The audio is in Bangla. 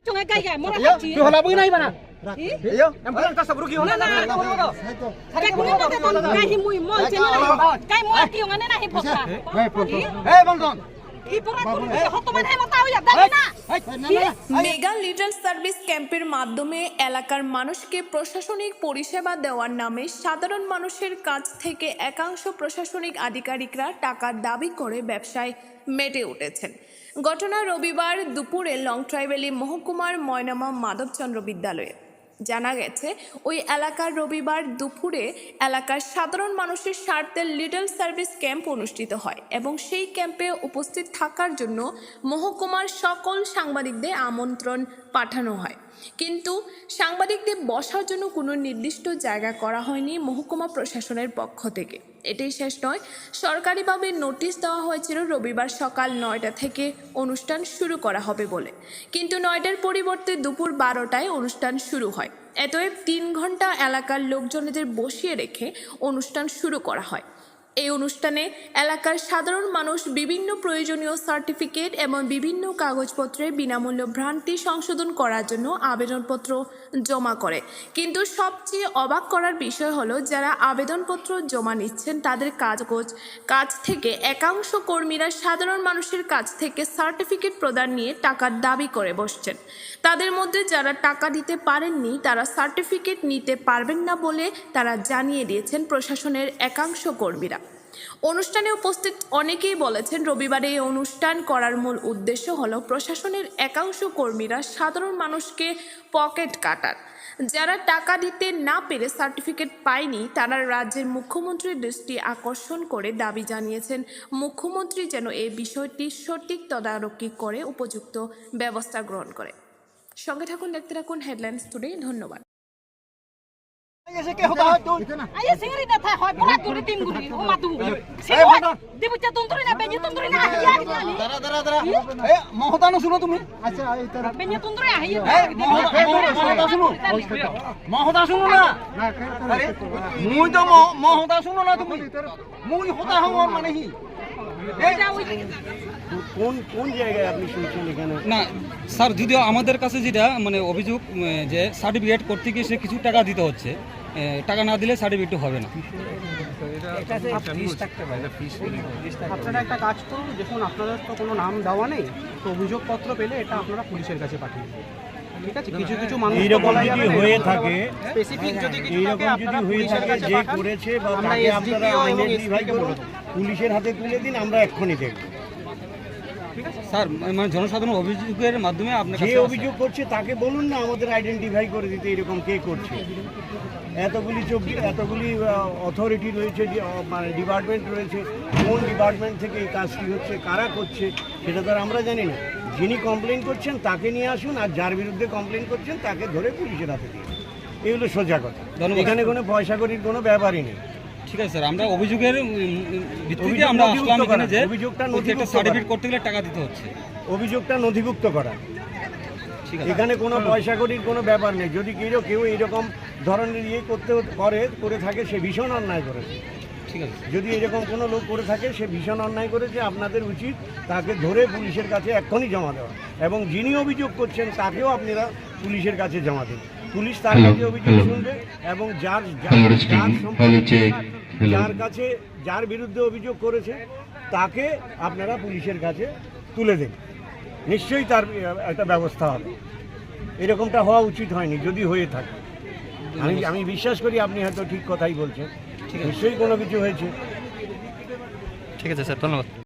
Cuma kayak murah haji. Yo hala begini mana? Yo, ambulans ka sabru ki Na na. Kayak kuno na ton kayak mui mol cina. Kayak mui ki ngane na hipoka. Hey bangdon. Hipoka kuno হতমান হে মাথা হইয়া দাই না। মেগা লিটল সার্ভিস ক্যাম্পের মাধ্যমে এলাকার মানুষকে প্রশাসনিক পরিষেবা দেওয়ার নামে সাধারণ মানুষের কাছ থেকে একাংশ প্রশাসনিক আধিকারিকরা টাকার দাবি করে ব্যবসায় মেতে উঠেছেন। ঘটনা রবিবার দুপুরে লং ট্রাইভ্যালি মহকুমার ময়নামা মাধবচন্দ্র বিদ্যালয়ে। জানা গেছে ওই এলাকার রবিবার দুপুরে এলাকার সাধারণ মানুষের স্বার্থে লিটল সার্ভিস ক্যাম্প অনুষ্ঠিত হয় এবং সেই ক্যাম্পে উপস্থিত থাকার জন্য মহকুমার সকল সাংবাদিকদের আমন্ত্রণ পাঠানো হয়, কিন্তু সাংবাদিকদের বসার জন্য কোনো নির্দিষ্ট জায়গা করা হয়নি মহকুমা প্রশাসনের পক্ষ থেকে। এটাই শেষ নয়, সরকারিভাবে নোটিশ দেওয়া হয়েছিল রবিবার সকাল 9টা থেকে অনুষ্ঠান শুরু করা হবে বলে, কিন্তু 9টার পরিবর্তে দুপুর 12টায় অনুষ্ঠান শুরু হয়। এতএব 3 ঘন্টা এলাকার লোকজনদের বসিয়ে রেখে অনুষ্ঠান শুরু করা হয়। এই অনুষ্ঠানে এলাকার সাধারণ মানুষ বিভিন্ন প্রয়োজনীয় সার্টিফিকেট এবং বিভিন্ন কাগজপত্রে বিনামূল্য ভ্রান্তি সংশোধন করার জন্য আবেদনপত্র জমা করে, কিন্তু সবচেয়ে অবাক করার বিষয় হলো যারা আবেদনপত্র জমা নিচ্ছেন তাদের কাছ থেকে একাংশ কর্মীরা সাধারণ মানুষের কাছ থেকে সার্টিফিকেট প্রদান নিয়ে টাকার দাবি করে বসছেন। তাদের মধ্যে যারা টাকা দিতে পারেননি তারা সার্টিফিকেট নিতে পারবেন না বলে তারা জানিয়ে দিয়েছেন প্রশাসনের একাংশ কর্মীরা। অনুষ্ঠানে উপস্থিত অনেকেই বলেছেন রবিবারে এই অনুষ্ঠান করার মূল উদ্দেশ্য হলো প্রশাসনের একাংশ কর্মীরা সাধারণ মানুষকে পকেট কাটার। যারা টাকা দিতে না পেরে সার্টিফিকেট পায়নি তারা রাজ্যের মুখ্যমন্ত্রীর দৃষ্টি আকর্ষণ করে দাবি জানিয়েছেন মুখ্যমন্ত্রী যেন এই বিষয়টি সঠিক তদারকি করে উপযুক্ত ব্যবস্থা গ্রহণ করে। সঙ্গে থাকুন, দেখতে থাকুন হেডলাইন্স টুডে। ধন্যবাদ। ऐसे क्या होता है तू? Ayo singri na tha hoy pura duri tim guri o matu. Debu cha tunduri na benye tunduri na hiya ni. दरा ए मोहता न सुनो तुम्ही अच्छा इतर Benye tunduri a hiya. ए मोहता सुनो मोहता सुनो ना अरे मुई तो मोहता सुनो ना तुम्ही मुई होता हूं মানে ही কোন কোন জায়গায় আপনি শুনছেন এখানে? না স্যার, যদিও আমাদের কাছে যেটা মানে অভিযোগ যে সার্টিফিকেট করতে গিয়ে সে কিছু টাকা দিতে হচ্ছে, টাকা না দিলে সার্টিফিকেট হবে না। আপনারা একটা কাজ করুন, দেখুন আপনাদের তো কোনো নাম দেওয়া নেই, তো অভিযোগপত্র পেলে এটা আপনারা পুলিশের কাছে পাঠিয়ে দেবেন, ঠিক আছে? কিছু কিছু মানুষ এইরকম যদি হয়ে থাকে, স্পেসিফিক যদি কিছু থাকে এইরকম যদি আপনারা হয়ে পুলিশের থাকে কাছে যে পাঠান, করেছে বা আমরা তাকে এসডিপিও আপনারা এবং আইডেন্টিফাই এসপিকে বলে করুন, পুলিশের হাতে তুলে দিন, আমরা এক্ষুনি দেখব। স্যার মানে জনসাধারণ অভিযোগের মাধ্যমে আপনার যে কাছে অভিযোগ করছে তাকে বলুন না আমাদের আইডেন্টিফাই করে দিতে এরকম কে করছে। এতগুলি অথরিটি রয়েছে, মানে ডিপার্টমেন্ট রয়েছে, কোন ডিপার্টমেন্ট থেকে এই কাজটি হচ্ছে, কারা করছে সেটা তো আর আমরা জানি না। যিনি কমপ্লেন করছেন তাকে নিয়ে আসুন, আর যার বিরুদ্ধে কমপ্লেন করছেন তাকে ধরে পুলিশের হাতে দিন। এই হলো সোজা কথা, এখানে কোনো পয়সা করির কোনো ব্যাপারই নেই। ঠিক আছে স্যার, আমরা অভিযোগের ভিত্তিতে আমরা আসলাম এখানে যে অভিযোগটা একটা সার্টিফিকেট করতে গেলে টাকা দিতে হচ্ছে, অভিযোগটা নথিভুক্ত করা। ঠিক আছে, এখানে কোনো পয়সা করির কোনো ব্যাপার নেই। যদি কেউ এইরকম ধরনের ইয়ে করে থাকে সে ভীষণ অন্যায় করেছে। ঠিক আছে, যদি এরকম কোনো লোক করে থাকে সে ভীষণ অন্যায় করেছে। আপনাদের উচিত তাকে ধরে পুলিশের কাছে এক্ষুনি জমা দেওয়া, এবং যিনি অভিযোগ করছেন তাকেও আপনারা পুলিশের কাছে জমা দিন। পুলিশ তার কাছে অভিযোগ শুনবে এবং যার বিরুদ্ধে অভিযোগ করেছে তাকে আপনারা পুলিশের কাছে তুলে দেন। নিশ্চয়ই তার একটা ব্যবস্থা হবে। এরকমটা হওয়া উচিত হয়নি, যদি হয়ে থাকে। আমি বিশ্বাস করি আপনি হয়তো ঠিক কথাই বলছেন, নিশ্চয়ই কোনো কিছু হয়েছে। ঠিক আছে স্যার, ধন্যবাদ।